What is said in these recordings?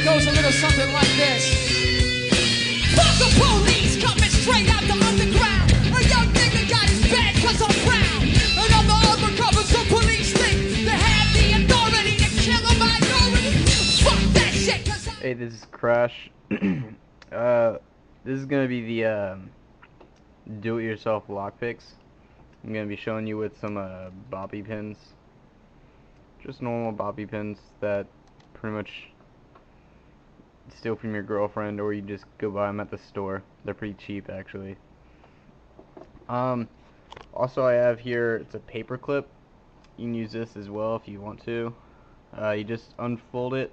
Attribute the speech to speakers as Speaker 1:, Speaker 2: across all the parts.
Speaker 1: goes a little something like this. Fuck the police, coming straight out the underground. A young nigga got his bag cause I'm proud. And I'm the undercover, so police think they have the authority to kill a minority. Fuck that shit, cause
Speaker 2: Hey, this is Crash. This is gonna be the do-it-yourself lockpicks. I'm gonna be showing you with some bobby pins, just normal bobby pins that pretty much steal from your girlfriend, or you just go buy them at the store. They're pretty cheap, actually. Also, I have here, it's a paper clip. You can use this as well if you want to. You just unfold it,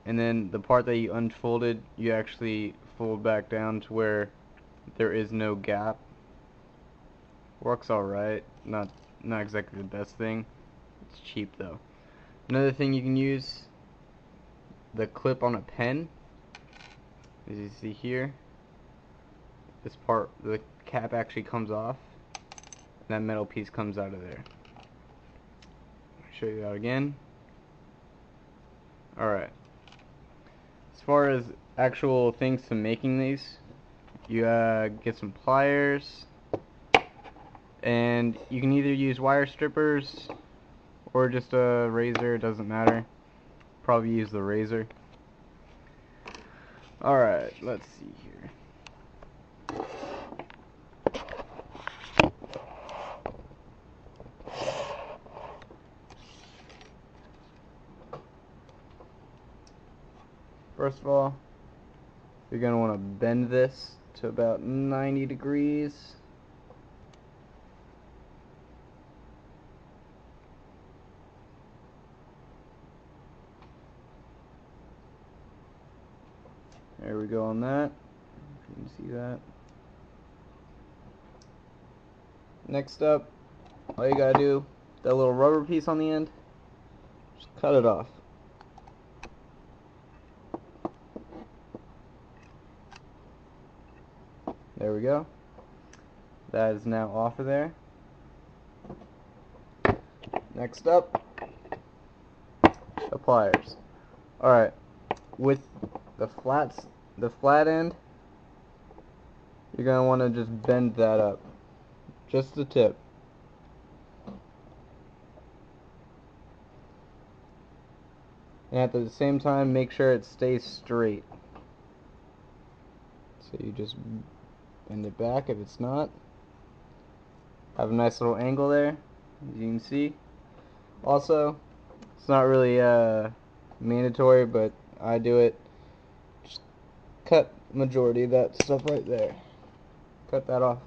Speaker 2: and then the part that you unfolded, you actually fold back down to where there is no gap. Works alright, not exactly the best thing. It's cheap though. Another thing you can use, the clip on a pen. As you see here, this part, the cap actually comes off, and that metal piece comes out of there. I'll show you that again. Alright. As far as actual things to making these, you get some pliers, and you can either use wire strippers or just a razor, it doesn't matter. Probably use the razor. Alright, let's see here. First of all, you're going to want to bend this to about 90 degrees. There we go on that. You can see that. Next up, all you gotta do, that little rubber piece on the end, just cut it off. There we go. That is now off of there. Next up, the pliers. Alright, with the flat end, you're going to want to just bend that up. Just the tip. And at the same time, make sure it stays straight. So you just bend it back if it's not. Have a nice little angle there, as you can see. Also, it's not really mandatory, but I do it. Just cut majority of that stuff right there. Cut that off.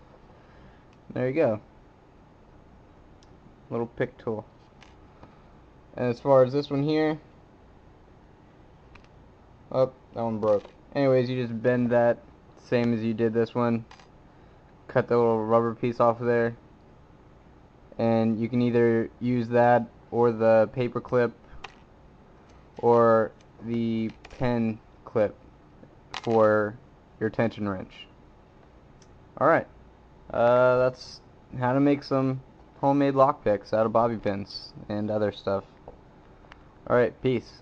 Speaker 2: There you go. Little pick tool. And as far as this one here, oh, that one broke. Anyways, you just bend that same as you did this one. Cut the little rubber piece off of there, and you can either use that or the paper clip or the pen clip for your tension wrench. Alright, that's how to make some homemade lockpicks out of bobby pins and other stuff. Alright, peace.